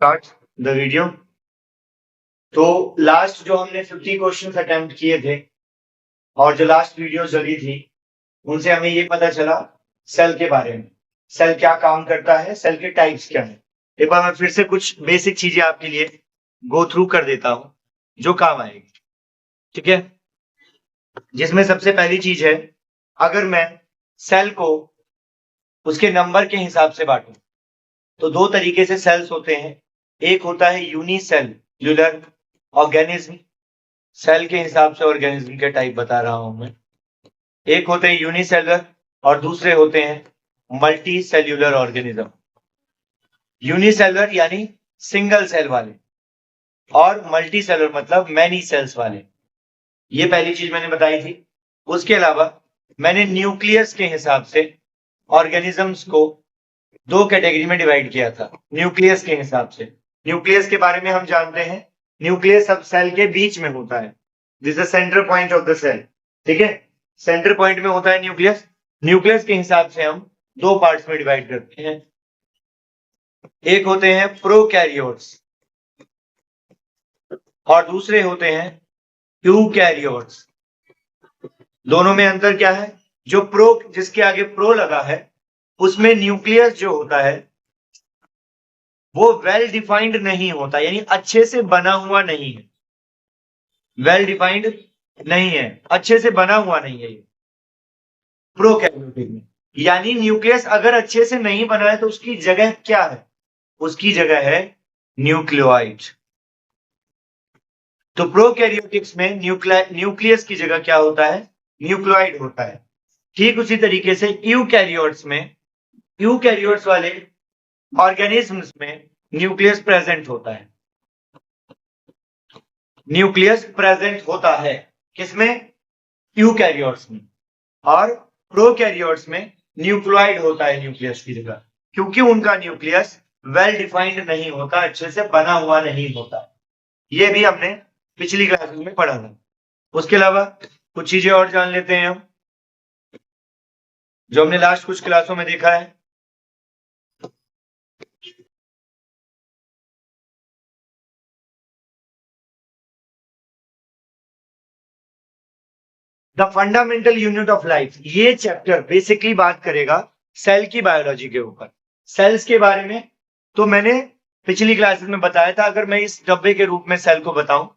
Start the video. तो last जो हमने 50 क्वेश्चंस अटेम्प्ट किए थे और जो लास्ट वीडियो चली थी उनसे हमें ये पता चला सेल के बारे में, सेल क्या काम करता है, सेल के टाइप्स क्या है। एक बार मैं फिर से कुछ बेसिक चीजें आपके लिए गो थ्रू कर देता हूं जो काम आएगी, ठीक है। जिसमें सबसे पहली चीज है, अगर मैं सेल को उसके नंबर के हिसाब से बांटूं तो दो तरीके से सेल्स होते हैं। एक होता है यूनिसेल्यूलर ऑर्गेनिज्म, सेल के हिसाब से ऑर्गेनिज्म के टाइप बता रहा हूं मैं। एक होते हैं यूनिसेलुलर और दूसरे होते हैं मल्टी सेल्यूलर ऑर्गेनिज्म। यूनिसेलुलर यानी सिंगल सेल वाले और मल्टी सेलुलर मतलब मैनी सेल्स वाले। ये पहली चीज मैंने बताई थी। उसके अलावा मैंने न्यूक्लियस के हिसाब से ऑर्गेनिजम्स को दो कैटेगरी में डिवाइड किया था। न्यूक्लियस के हिसाब से, न्यूक्लियस के बारे में हम जानते हैं, न्यूक्लियस सब सेल के बीच में होता है। This is centre point of the cell, ठीक है। सेंटर पॉइंट में होता है न्यूक्लियस। न्यूक्लियस के हिसाब से हम दो पार्ट्स में डिवाइड करते हैं। एक होते हैं प्रोकैरियोट्स और दूसरे होते हैं यूकैरियोट्स। दोनों में अंतर क्या है? जो प्रो, जिसके आगे प्रो लगा है, उसमें न्यूक्लियस जो होता है वो वेल डिफाइंड नहीं होता, यानी अच्छे से बना हुआ नहीं है। वेल डिफाइंड नहीं है, अच्छे से बना हुआ नहीं है ये प्रोकैरियोटिक में। यानी न्यूक्लियस अगर अच्छे से नहीं बना है तो उसकी जगह क्या है? उसकी जगह है न्यूक्लियोइड। तो प्रोकैरियोटिक्स में न्यूक्लियस की जगह क्या होता है? न्यूक्लियोइड होता है। ठीक उसी तरीके से यूकैरियोट्स में, यूकैरियोट्स वाले ऑर्गेनिजम्स में न्यूक्लियस प्रेजेंट होता है। न्यूक्लियस प्रेजेंट होता है किसमें? यूकैरियोट्स में। और प्रोकैरियोट्स में न्यूक्लियोइड होता है न्यूक्लियस की जगह, क्योंकि उनका न्यूक्लियस वेल डिफाइंड नहीं होता, अच्छे से बना हुआ नहीं होता। ये भी हमने पिछली क्लास में पढ़ा था। उसके अलावा कुछ चीजें और जान लेते हैं हम जो हमने लास्ट कुछ क्लासों में देखा है। The fundamental unit of life, ये चैप्टर बेसिकली बात करेगा सेल की बायोलॉजी के ऊपर, सेल्स के बारे में। तो मैंने पिछली क्लासेस में बताया था, अगर मैं इस डब्बे के रूप में सेल को बताऊं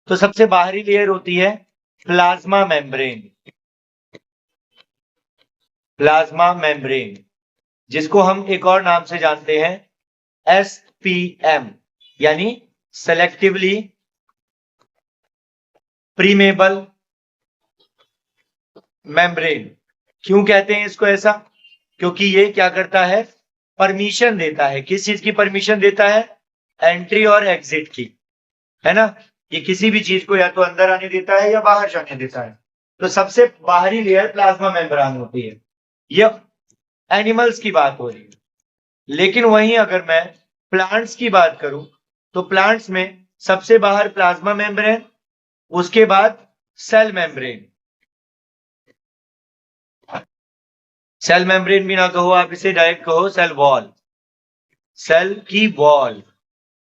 तो सबसे बाहरी लेयर होती है प्लाज्मा मेम्ब्रेन। प्लाज्मा मेम्ब्रेन, जिसको हम एक और नाम से जानते हैं SPM, यानी सेलेक्टिवली प्रीमेबल मेम्ब्रेन। क्यों कहते हैं इसको ऐसा? क्योंकि ये क्या करता है? परमिशन देता है। किस चीज की परमिशन देता है? एंट्री और एग्जिट की, है ना। ये किसी भी चीज को या तो अंदर आने देता है या बाहर जाने देता है। तो सबसे बाहरी लेयर प्लाज्मा मेम्ब्रेन होती है। ये एनिमल्स की बात हो रही है। लेकिन वहीं अगर मैं प्लांट्स की बात करूं तो प्लांट्स में सबसे बाहर प्लाज्मा मेम्ब्रेन, उसके बाद सेल मेम्ब्रेन। सेल मेम्ब्रेन भी ना कहो आप, इसे डायरेक्ट कहो सेल वॉल, सेल की वॉल।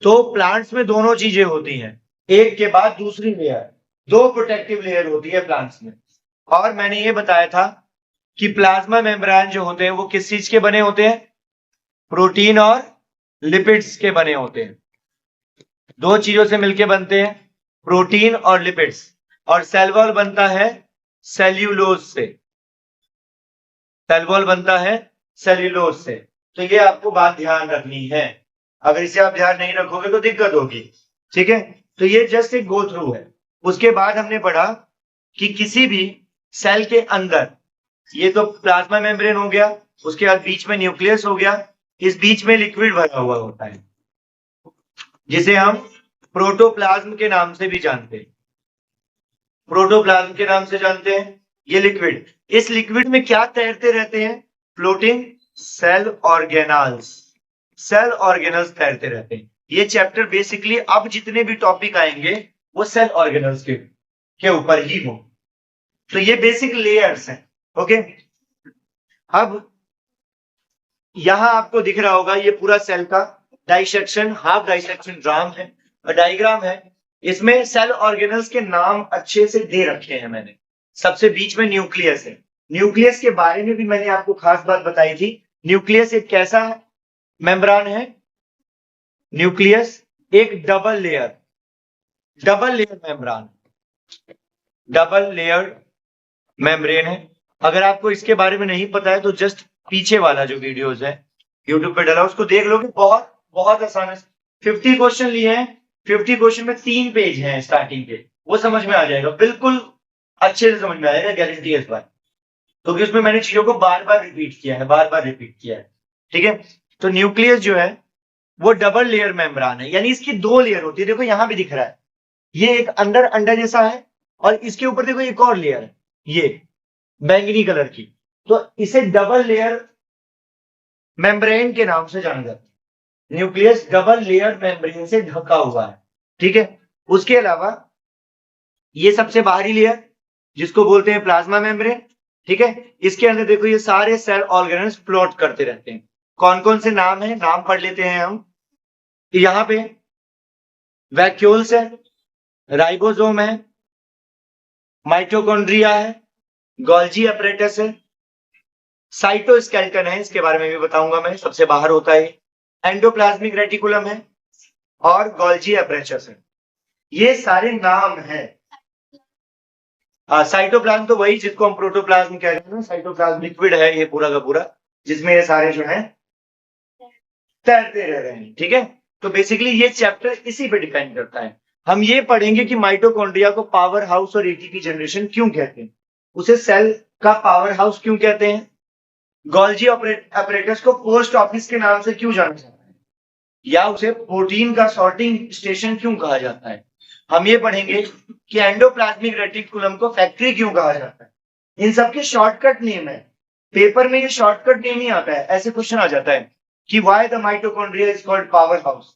तो प्लांट्स में दोनों चीजें होती हैं, एक के बाद दूसरी लेयर, दो प्रोटेक्टिव लेयर होती है प्लांट्स में। और मैंने ये बताया था कि प्लाज्मा मेम्ब्रेन जो होते हैं वो किस चीज के बने होते हैं? प्रोटीन और लिपिड्स के बने होते हैं। दो चीजों से मिलकर बनते हैं, प्रोटीन और लिपिड्स। और सेल वॉल बनता है सेल्यूलोज से, सेल वॉल बनता है सेल्यूलोज से। तो ये आपको बात ध्यान रखनी है, अगर इसे आप ध्यान नहीं रखोगे तो दिक्कत होगी, ठीक है। तो ये जस्ट एक गो थ्रू है। उसके बाद हमने पढ़ा कि किसी भी सेल के अंदर, ये तो प्लाज्मा मेम्ब्रेन हो गया, उसके बाद बीच में न्यूक्लियस हो गया, इस बीच में लिक्विड भरा हुआ होता है जिसे हम प्रोटोप्लाज्म के नाम से भी जानते हैं। प्रोटोप्लाज्म के नाम से जानते हैं ये लिक्विड। इस लिक्विड में क्या तैरते रहते हैं? Floating cell organelles, cell organelles तैरते रहते हैं। ये चैप्टर बेसिकली अब जितने भी टॉपिक आएंगे वो सेल ऑर्गेनल्स के ऊपर ही हो। तो ये बेसिक लेयर्स हैं, ओके। अब यहां आपको दिख रहा होगा ये पूरा सेल का डाइसेक्शन, हाफ डाइसेक्शन डायग्राम है। इसमें सेल ऑर्गेनल्स के नाम अच्छे से दे रखे हैं मैंने। सबसे बीच में न्यूक्लियस है। न्यूक्लियस के बारे में भी मैंने आपको खास बात बताई थी। न्यूक्लियस एक कैसा मेम्ब्रान है? न्यूक्लियस एक double layer membrane, double layer membrane है। अगर आपको इसके बारे में नहीं पता है तो जस्ट पीछे वाला जो वीडियोस है यूट्यूब पे डाला उसको देख लो कि बहुत बहुत आसान है। 50 क्वेश्चन लिए हैं, 50 क्वेश्चन में 3 पेज हैं स्टार्टिंग के, वो समझ में आ जाएगा, बिल्कुल अच्छे से समझ में आएगा, गारंटी है इस बार। क्योंकि उसमें मैंने चीजों को बार बार रिपीट किया है। ठीक है, तो न्यूक्लियस जो है वो डबल लेयर मेम्ब्रान है, यानी इसकी 2 लेयर होती है। देखो यहां भी दिख रहा है, ये एक अंदर अंडा जैसा है और इसके ऊपर देखो एक और लेयर है, ये बैंगनी कलर की, तो इसे डबल लेयर मेम्ब्रेन के नाम से जाना जाता है। न्यूक्लियस डबल लेयर मेम्ब्रेन से ढका हुआ है। ठीक है, उसके अलावा ये सबसे बाहरी लेयर जिसको बोलते हैं प्लाज्मा मेम्ब्रेन। ठीक है, इसके अंदर देखो ये सारे सेल ऑर्गेनल्स प्लॉट करते रहते हैं। कौन कौन से नाम है, नाम पढ़ लेते हैं हम। यहां पे वैक्यूल्स है, राइबोसोम है, माइटोकॉन्ड्रिया है, गोल्जी अपरेटस है, साइटोस्केलेटन है, इसके बारे में भी बताऊंगा मैं, सबसे बाहर होता है, एंडोप्लाज्मिक रेटिकुलम है और गोल्जी अपरेटस है। ये सारे नाम हैं। साइटोप्लाज्म तो वही जिसको हम प्रोटोप्लाज्म कहते हैं, साइटोप्लाज्म लिक्विड है ये पूरा का पूरा, जिसमें ये सारे जो है तैरते रह रहे हैं। ठीक है, तो बेसिकली ये चैप्टर इसी पे डिपेंड करता है। हम ये पढ़ेंगे कि माइटोकॉन्ड्रिया को पावर हाउस और एटीपी जनरेशन क्यों कहते हैं, उसे सेल का पावर हाउस क्यों कहते हैं, गोल्जी अपरेटस को पोस्ट ऑफिस के नाम से क्यों जाना जाता है, या उसे प्रोटीन का सॉर्टिंग स्टेशन क्यों कहा जाता है। हम ये पढ़ेंगे कि एंडोप्लाज्मिक रेटिकुलम को फैक्ट्री क्यों कहा जाता है। इन सबके शॉर्टकट नेम है, पेपर में ये शॉर्टकट नेम ही आता है। ऐसे क्वेश्चन आ जाता है कि why the mitochondria is called power house,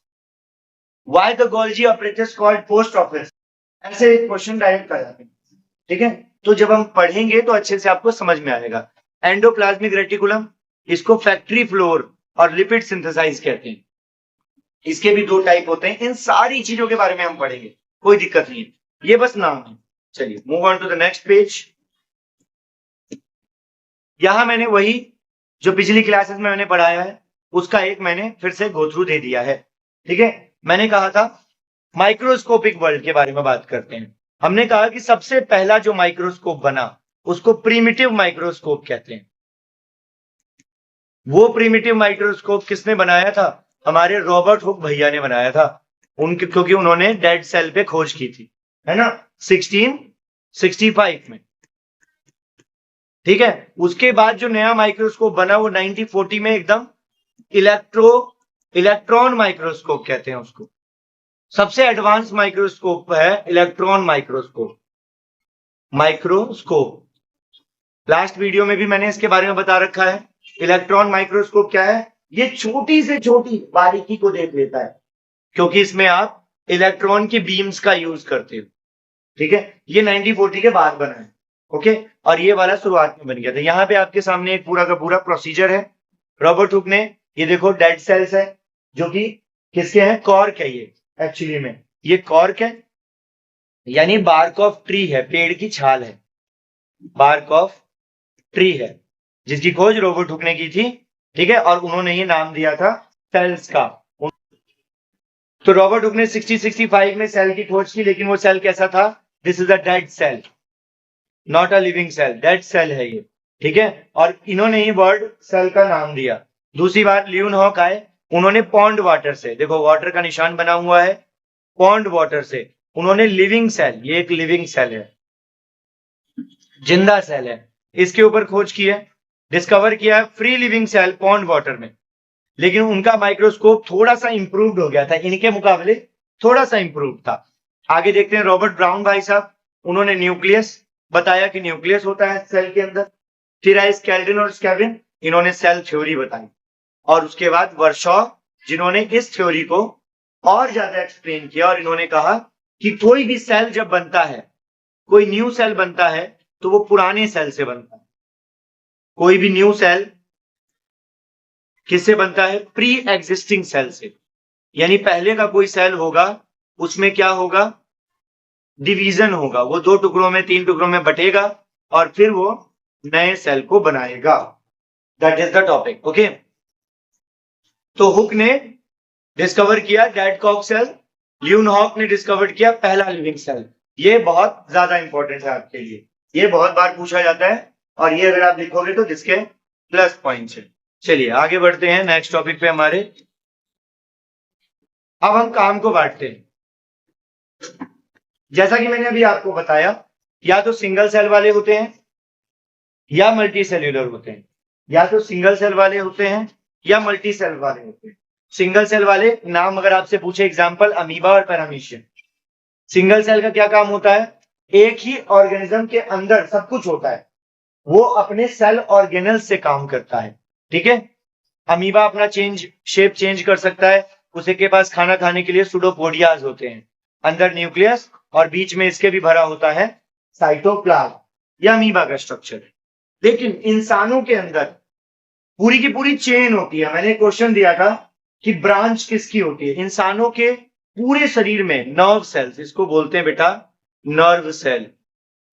why the Golgi apparatus called post office, ऐसे क्वेश्चन डायरेक्ट आ जाते हैं। ठीक है, तो जब हम पढ़ेंगे तो अच्छे से आपको समझ में आएगा। एंडोप्लाज्मिक रेटिकुलम, इसको फैक्ट्री फ्लोर और लिपिड सिंथेसाइज कहते हैं। इसके भी 2 टाइप होते हैं। इन सारी चीजों के बारे में हम पढ़ेंगे, कोई दिक्कत नहीं है, ये बस नाम है। चलिए move on to the next page. यहां मैंने वही जो पिछली क्लासेस में मैंने पढ़ाया है उसका एक मैंने फिर से गो थ्रू दे दिया है। ठीक है, मैंने कहा था माइक्रोस्कोपिक वर्ल्ड के बारे में बात करते हैं। हमने कहा कि सबसे पहला जो माइक्रोस्कोप बना उसको प्रिमिटिव माइक्रोस्कोप कहते हैं। वो प्रिमिटिव माइक्रोस्कोप किसने बनाया था? हमारे रॉबर्ट हुक भैया ने बनाया था, उनके, क्योंकि उन्होंने डेड सेल पे खोज की थी, है ना, 1665 में। ठीक है, उसके बाद जो नया माइक्रोस्कोप बना वो 1940 में एकदम इलेक्ट्रॉन माइक्रोस्कोप कहते हैं उसको। सबसे एडवांस माइक्रोस्कोप है इलेक्ट्रॉन माइक्रोस्कोप। लास्ट वीडियो में भी मैंने इसके बारे में बता रखा है। इलेक्ट्रॉन माइक्रोस्कोप क्या है? ये छोटी से छोटी बारीकी को देख लेता है, क्योंकि इसमें आप इलेक्ट्रॉन की बीम्स का यूज करते हो। ठीक है, ये 1940 के बाद बना है। ओके, और ये वाला शुरुआत में बन गया था। यहाँ पे आपके सामने एक पूरा का पूरा प्रोसीजर है रॉबर्ट हुक ने। ये देखो डेड सेल्स है जो कि किसके हैं? कॉर्क है ये, एक्चुअली में ये कॉर्क है, यानी बार्क ऑफ ट्री है, पेड़ की छाल है, बार्क ऑफ ट्री है, जिसकी खोज रॉबर्ट हुक ने की थी। ठीक है, और उन्होंने ये नाम दिया था सेल्स का। तो रॉबर्ट हुक ने 65 में सेल की खोज की, लेकिन वो सेल कैसा था? This is a dead cell, not a living cell, dead cell है ये। ठीक है, और इन्होंने ही वर्ड सेल का नाम दिया। दूसरी बात, ल्यूनहॉक आए, उन्होंने पॉन्ड वाटर से, देखो वाटर का निशान बना हुआ है, पॉन्ड वाटर से उन्होंने लिविंग सेल, ये एक लिविंग सेल है, जिंदा सेल है, इसके ऊपर खोज की है, डिस्कवर किया है free living cell pond water में। लेकिन उनका माइक्रोस्कोप थोड़ा सा इंप्रूव्ड हो गया था, इनके मुकाबले थोड़ा सा इंप्रूव्ड था। आगे देखते हैं रॉबर्ट ब्राउन भाई साहब, उन्होंने न्यूक्लियस बताया कि न्यूक्लियस होता है सेल के अंदर। फिर आए स्केल्टन और स्केविन, इन्होंने सेल थ्योरी बताई। और उसके बाद वर्शॉ, जिन्होंने इस थ्योरी को और ज्यादा एक्सप्लेन किया, और इन्होंने कहा कि कोई भी सेल जब बनता है, कोई न्यू सेल बनता है, तो वो पुराने सेल से बनता है। कोई भी न्यू सेल किससे बनता है? प्री एग्जिस्टिंग सेल से। यानी पहले का कोई सेल होगा उसमें क्या होगा, डिवीजन होगा, वो 2 टुकड़ों में 3 टुकड़ों में बटेगा और फिर वो नए सेल को बनाएगा। That is the topic. Okay, तो हुक ने डिस्कवर किया डेड कॉक सेल, ल्यूनहॉक ने डिस्कवर किया पहला लिविंग सेल। ये बहुत ज्यादा इंपॉर्टेंट है आपके लिए, ये बहुत बार पूछा जाता है और ये अगर आप लिखोगे तो जिसके प्लस पॉइंट है। चलिए आगे बढ़ते हैं नेक्स्ट टॉपिक पे हमारे। अब हम काम को बांटते हैं। जैसा कि मैंने अभी आपको बताया, या तो सिंगल सेल वाले होते हैं या मल्टी सेल्यूलर होते हैं, या तो सिंगल सेल वाले होते हैं या मल्टी सेल वाले होते हैं। सिंगल सेल वाले नाम अगर आपसे पूछे, एग्जांपल अमीबा और पैरामीशियम। सिंगल सेल का क्या काम होता है, एक ही ऑर्गेनिज्म के अंदर सब कुछ होता है, वो अपने सेल ऑर्गेनल से काम करता है। ठीक है, अमीबा अपना शेप चेंज कर सकता है, उसी के पास खाना खाने के लिए सुडोपोडियाज होते हैं, अंदर न्यूक्लियस और बीच में इसके भी भरा होता है साइटोप्लाज्म, यह अमीबा का स्ट्रक्चर है। लेकिन इंसानों के अंदर पूरी की पूरी चेन होती है। मैंने क्वेश्चन दिया था कि ब्रांच किसकी होती है, इंसानों के पूरे शरीर में नर्व सेल्स, इसको बोलते हैं बेटा नर्व सेल।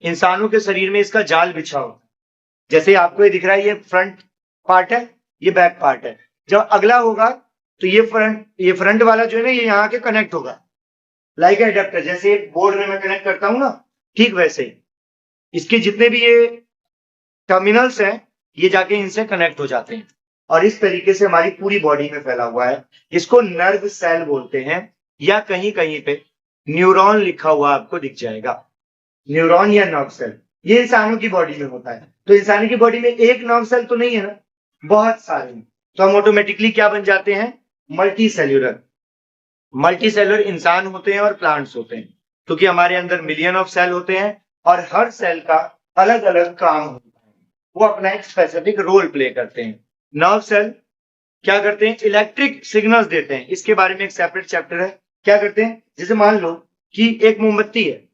इंसानों के शरीर में इसका जाल बिछा होता है। जैसे आपको ये दिख रहा है, ये फ्रंट पार्ट है, ये बैक पार्ट है। जब अगला होगा तो ये फ्रंट वाला जो है ना, ये यहाँ के कनेक्ट होगा लाइक एडेप्टर, जैसे बोर्ड में मैं कनेक्ट करता हूं ना, ठीक वैसे ही इसके जितने भी ये टर्मिनल्स हैं, ये जाके इनसे कनेक्ट हो जाते हैं और इस तरीके से हमारी पूरी बॉडी में फैला हुआ है। इसको नर्व सेल बोलते हैं, या कहीं कहीं पे न्यूरॉन लिखा हुआ आपको दिख जाएगा, न्यूरॉन या नर्व सेल। ये इंसानों की बॉडी में होता है। तो इंसानों की बॉडी में एक नर्व सेल तो नहीं है ना, बहुत सारे, तो हम ऑटोमेटिकली क्या बन जाते हैं, मल्टी सेल्यूलर। मल्टी सेलुलर इंसान होते हैं और प्लांट्स होते हैं, क्योंकि हमारे अंदर मिलियन ऑफ सेल होते हैं और हर सेल का अलग अलग काम होता है, वो अपना एक स्पेसिफिक रोल प्ले करते हैं। नर्व सेल क्या करते हैं, इलेक्ट्रिक सिग्नल्स देते हैं, इसके बारे में एक सेपरेट चैप्टर है। क्या करते हैं, जैसे मान लो कि एक मोमबत्ती है,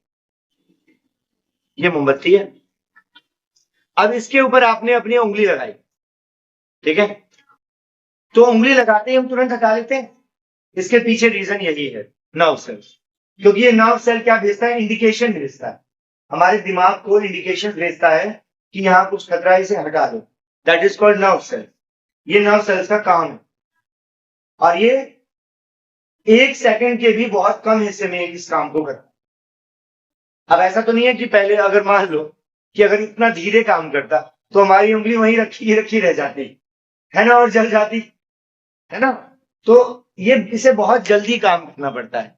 ये मोमबत्ती है, अब इसके ऊपर आपने अपनी उंगली लगाई, ठीक है, तो उंगली लगाते ही हम तुरंत हटा लेते हैं। इसके पीछे रीजन यही है, नर्व सेल। क्योंकि ये नर्व सेल क्या भेजता है, इंडिकेशन भेजता है, हमारे दिमाग को इंडिकेशन भेजता है कि यहाँ कुछ खतरा है, इसे हटा दो। That is called nerve cell. ये नर्व सेल्स का काम है और ये 1 सेकंड के भी बहुत कम हिस्से में इस काम को करता है। अब ऐसा तो नहीं है कि पहले अगर मान लो कि अगर इतना धीरे काम करता तो हमारी उंगली वहीं रखी रह जाती है ना, और जल जाती है ना। तो ये इसे बहुत जल्दी काम करना पड़ता है।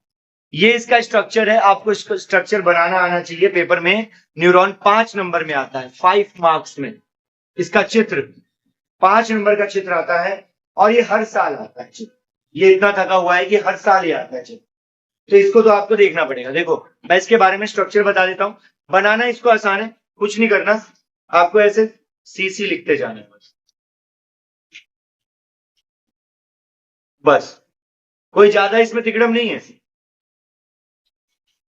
ये इसका स्ट्रक्चर है, आपको इसको स्ट्रक्चर बनाना आना चाहिए। पेपर में न्यूरॉन 5 नंबर में आता है, 5 मार्क्स में इसका चित्र 5 नंबर का चित्र आता है और ये हर साल आता है चित्र। ये इतना थका हुआ है कि हर साल ही आता है चित्र, तो इसको तो आपको देखना पड़ेगा। देखो मैं इसके बारे में स्ट्रक्चर बता देता हूं, बनाना इसको आसान है, कुछ नहीं करना, आपको ऐसे सीसी लिखते जाना है बस, कोई ज्यादा इसमें तिकड़म नहीं है।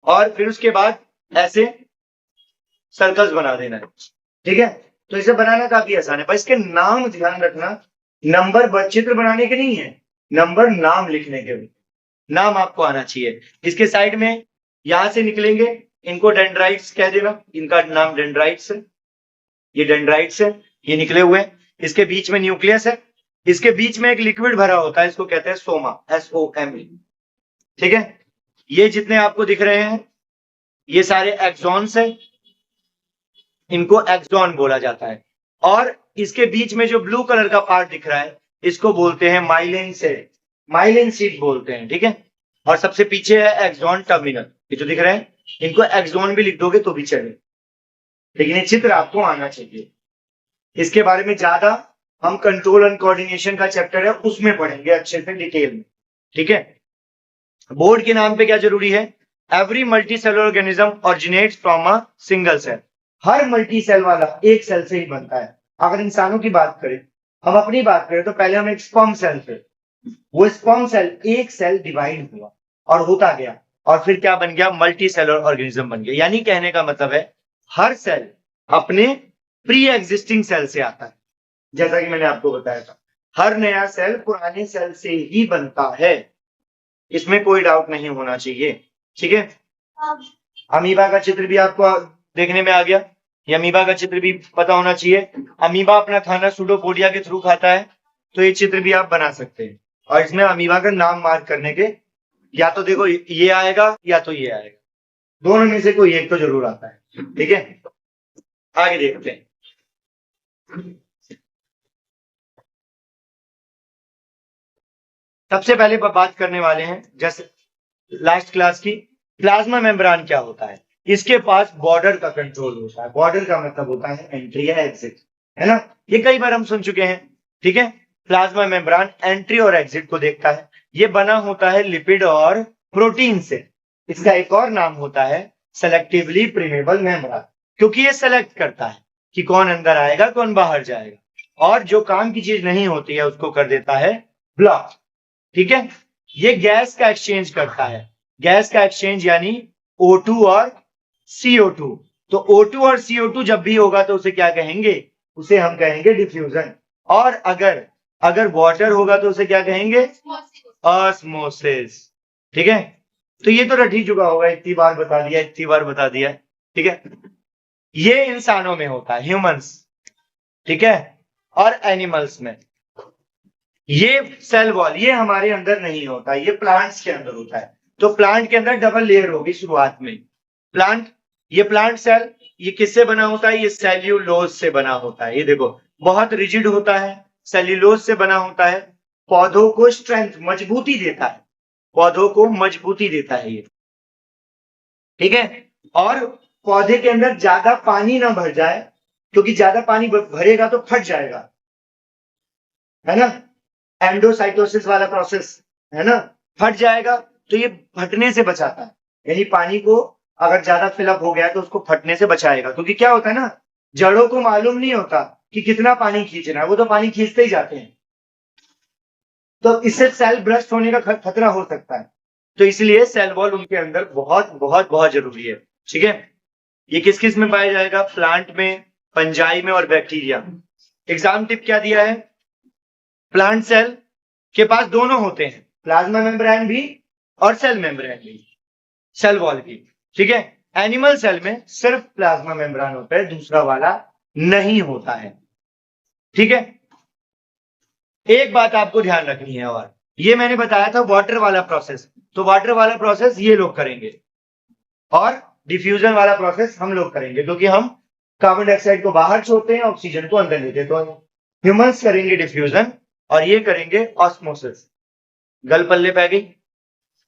और फिर उसके बाद ऐसे सर्कल्स बना देना है, ठीक है। तो इसे बनाना काफी आसान है, पर इसके नाम ध्यान रखना, नंबर चित्र बनाने के नहीं है, नंबर नाम लिखने के भी, नाम आपको आना चाहिए। इसके साइड में यहां से निकलेंगे, इनको डेंड्राइट्स कह देना, इनका नाम डेंड्राइट्स है, ये डेंड्राइट्स है, ये निकले हुए हैं। इसके बीच में न्यूक्लियस है, इसके बीच में एक लिक्विड भरा होता है, इसको कहते हैं सोमा, SOMA, ठीक है। ये जितने आपको दिख रहे हैं ये सारे एक्सॉन्स हैं, इनको एक्सॉन बोला जाता है। और इसके बीच में जो ब्लू कलर का पार्ट दिख रहा है इसको बोलते हैं माइलिन सेल, माइलिन सीट बोलते हैं, ठीक है। और सबसे पीछे है एक्सॉन टर्मिनल, ये जो दिख रहे हैं इनको एक्सॉन भी लिख दोगे तो भी चले, लेकिन ये चित्र आपको आना चाहिए। इसके बारे में ज्यादा हम कंट्रोल एंड कोऑर्डिनेशन का चैप्टर है उसमें पढ़ेंगे अच्छे से डिटेल में, ठीक है। बोर्ड के नाम पे क्या जरूरी है, every multi cellular organism originates from a single cell. हर मल्टी सेल वाला एक सेल से ही बनता है। अगर इंसानों की बात करें, हम अपनी बात करें, तो पहले हम एक स्पर्म सेल थे, वो स्पर्म सेल एक सेल डिवाइड हुआ और होता गया और फिर क्या बन गया, मल्टी सेलुलर ऑर्गेनिज्म बन गया। यानी कहने का मतलब है हर सेल अपने प्री एग्जिस्टिंग सेल से आता है, जैसा कि मैंने आपको बताया था, हर नया सेल पुराने सेल से ही बनता है। इसमें कोई डाउट नहीं होना चाहिए। ठीक है, अमीबा का चित्र भी आपको देखने में आ गया, ये अमीबा का चित्र भी पता होना चाहिए। अमीबा अपना खाना सूडोपोडिया के थ्रू खाता है, तो ये चित्र भी आप बना सकते हैं। और इसमें अमीबा का नाम मार्क करने के, या तो देखो ये आएगा या तो ये आएगा, दोनों में से कोई एक तो जरूर आता है। ठीक है, आगे देखते हैं। सबसे पहले बात करने वाले हैं जैसे लास्ट क्लास की, प्लाज्मा मेम्ब्रेन क्या होता है। इसके पास बॉर्डर का कंट्रोल होता है। बॉर्डर का मतलब होता है एंट्री या एग्जिट, है ना, ये कई बार हम सुन चुके हैं। ठीक है, प्लाज्मा मेम्ब्रेन एंट्री और एग्जिट को देखता है। ये बना होता है लिपिड और प्रोटीन से। इसका एक और नाम होता है सेलेक्टिवली प्रीमेबल मेम्ब्रेन, क्योंकि ये सेलेक्ट करता है कि कौन अंदर आएगा कौन बाहर जाएगा, और जो काम की चीज नहीं होती है उसको कर देता है ब्लॉक। ठीक है, ये गैस का एक्सचेंज करता है। गैस का एक्सचेंज यानी O2 और CO2। तो O2 और CO2 जब भी होगा तो उसे क्या कहेंगे, उसे हम कहेंगे डिफ्यूजन। और अगर वाटर होगा तो उसे क्या कहेंगे, ऑस्मोसिस। ठीक है, तो ये तो रट ही चुका होगा, इतनी बार बता दिया, इतनी बार बता दिया। ठीक है, ये इंसानों में होता है, ह्यूमंस, ठीक है, और एनिमल्स में। ये सेल वॉल ये हमारे अंदर नहीं होता, ये प्लांट्स के अंदर होता है। तो प्लांट के अंदर डबल लेयर होगी शुरुआत में। ये प्लांट सेल ये किससे बना होता है, ये सेल्यूलोज से बना होता है। ये देखो बहुत रिजिड होता है, सेल्यूलोज से बना होता है। पौधों को स्ट्रेंथ मजबूती देता है, पौधों को मजबूती देता है ये। ठीक है, और पौधे के अंदर ज्यादा पानी ना भर जाए, क्योंकि ज्यादा पानी भरेगा तो फट जाएगा, है ना, एंडोसाइटोसिस वाला प्रोसेस, है ना, फट जाएगा। तो ये फटने से बचाता है, यानी पानी को अगर ज्यादा फिलअप हो गया तो उसको फटने से बचाएगा। क्योंकि क्या होता है ना, जड़ों को मालूम नहीं होता कि कितना पानी खींचना है, वो तो पानी खींचते ही जाते हैं, तो इससे सेल ब्रस्ट होने का खतरा हो सकता है। तो इसलिए सेल वॉल उनके अंदर बहुत बहुत बहुत जरूरी है। ठीक है, ये किस किस में पाया जाएगा, प्लांट में, फंजाई में और बैक्टीरिया। एग्जाम टिप क्या दिया है, प्लांट सेल के पास दोनों होते हैं, प्लाज्मा मेम्ब्रेन भी और सेल मेम्ब्रेन भी, सेल वॉल भी। ठीक है, एनिमल सेल में सिर्फ प्लाज्मा मेम्ब्रेन होता है, दूसरा वाला नहीं होता है। ठीक है, एक बात आपको ध्यान रखनी है, और ये मैंने बताया था वाटर वाला प्रोसेस, तो वाटर वाला प्रोसेस ये लोग करेंगे और डिफ्यूजन वाला प्रोसेस हम लोग करेंगे, क्योंकि हम कार्बन डाइऑक्साइड को बाहर छोड़ते हैं, ऑक्सीजन को अंदर लेते हैं। तो ह्यूमंस करेंगे डिफ्यूजन और ये करेंगे ऑस्मोसिस। गल पल्ले पै गई।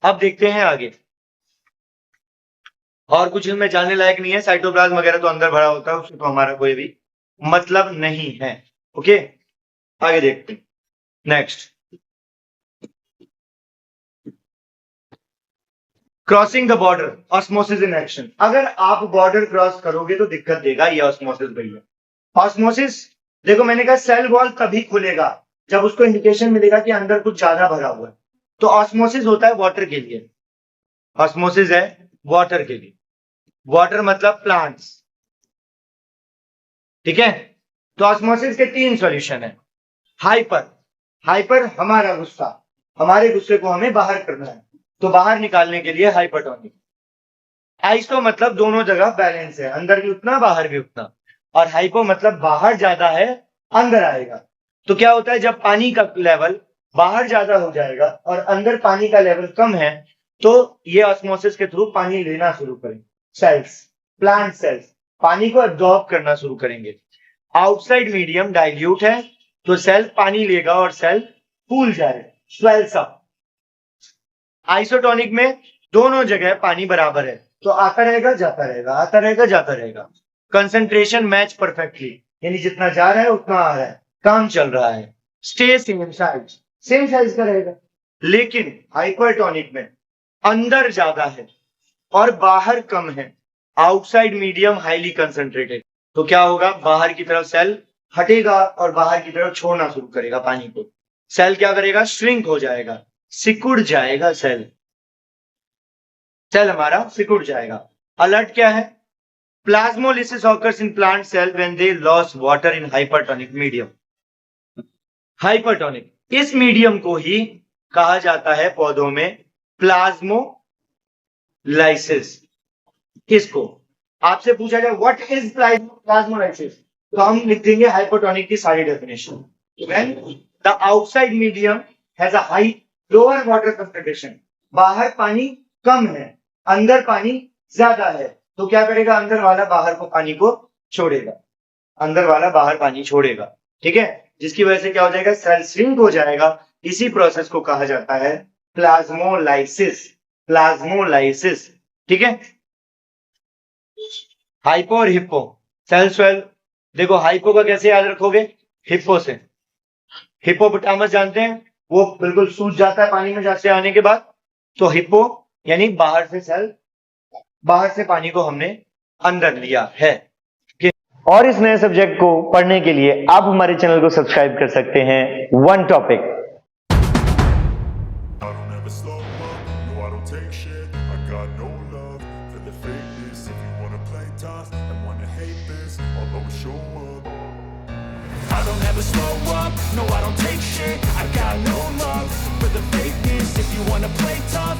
अब देखते हैं आगे, और कुछ इनमें जानने लायक नहीं है। साइटोप्लाज्म वगैरह तो अंदर भरा होता है, उससे तो हमारा कोई भी मतलब नहीं है। ओके, आगे देखते हैं। Next, crossing the border, osmosis in action. अगर आप बॉर्डर क्रॉस करोगे तो दिक्कत देगा ये ऑस्मोसिस भैया। ऑस्मोसिस देखो, मैंने कहा सेल वॉल तभी खुलेगा जब उसको इंडिकेशन मिलेगा कि अंदर कुछ ज्यादा भरा हुआ है। तो ऑस्मोसिस होता है वाटर के लिए, ऑस्मोसिस है वाटर के लिए। वाटर मतलब प्लांट्स। ठीक है, तो ऑस्मोसिस के 3 सॉल्यूशन है। हाइपर हमारा गुस्सा, हमारे गुस्से को हमें बाहर करना है, तो बाहर निकालने के लिए हाइपरटोनिक। आइसो मतलब दोनों जगह बैलेंस है, अंदर भी उतना बाहर भी उतना। और हाइपो मतलब बाहर ज्यादा है अंदर आएगा। तो क्या होता है, जब पानी का लेवल बाहर ज्यादा हो जाएगा और अंदर पानी का लेवल कम है, तो ये ऑस्मोसिस के थ्रू पानी लेना शुरू करेंगे। सेल्स, प्लांट सेल्स पानी को एब्जॉर्ब करना शुरू करेंगे। आउटसाइड मीडियम डाइल्यूट है, तो सेल पानी लेगा और सेल फूल जाएगा, स्वेल्स अप। आइसोटोनिक में दोनों जगह पानी बराबर है, तो आता रहेगा जाता रहेगा, आता रहेगा जाता रहेगा। कंसंट्रेशन मैच परफेक्टली, यानी जितना जा रहा है उतना आ रहा है, काम चल रहा है। स्टे सेम साइज का रहेगा। लेकिन हाइपरटोनिक में अंदर ज्यादा है और बाहर कम है, आउटसाइड मीडियम हाईली कंसंट्रेटेड। तो क्या होगा, बाहर की तरफ सेल हटेगा और बाहर की तरफ छोड़ना शुरू करेगा पानी को। सेल क्या करेगा, श्रिंक हो जाएगा, सिकुड़ जाएगा सेल हमारा सिकुड़ जाएगा। अलर्ट क्या है, plasmolysis occurs in plant cell when they loss water in hypertonic medium. Hypertonic इस मीडियम को ही कहा जाता है पौधों में प्लाज्मोलाइसिस। किसको आपसे पूछा जाए व्हाट इज प्लाज्मोलाइसिस, तो हम लिख देंगे हाइपोटोनिक की सारी definition. When the outside medium has a high lower water concentration, बाहर पानी कम है अंदर पानी ज्यादा है, तो क्या करेगा, अंदर वाला बाहर को पानी को छोड़ेगा, अंदर वाला बाहर पानी छोड़ेगा, ठीक है, जिसकी वजह से क्या हो जाएगा, सेल श्रिंक हो जाएगा। इसी प्रोसेस को कहा जाता है प्लाज्मोलाइसिस, प्लाज्मोलाइसिस, ठीक है। हाइपो और हिप्पो सेल स्वेल, देखो हाइपो का कैसे याद रखोगे, हिप्पो से, हिप्पोपोटामस जानते हैं, वो बिल्कुल सूज जाता है पानी में जाके आने के बाद, तो हिप्पो यानी बाहर से सेल, बाहर से पानी को हमने अंदर लिया है। और इस नए सब्जेक्ट को पढ़ने के लिए आप हमारे चैनल को सब्सक्राइब कर सकते हैं one topic. I don't ever slow up, no I don't take shit. I got no love for the fakeness. If you wanna play tough,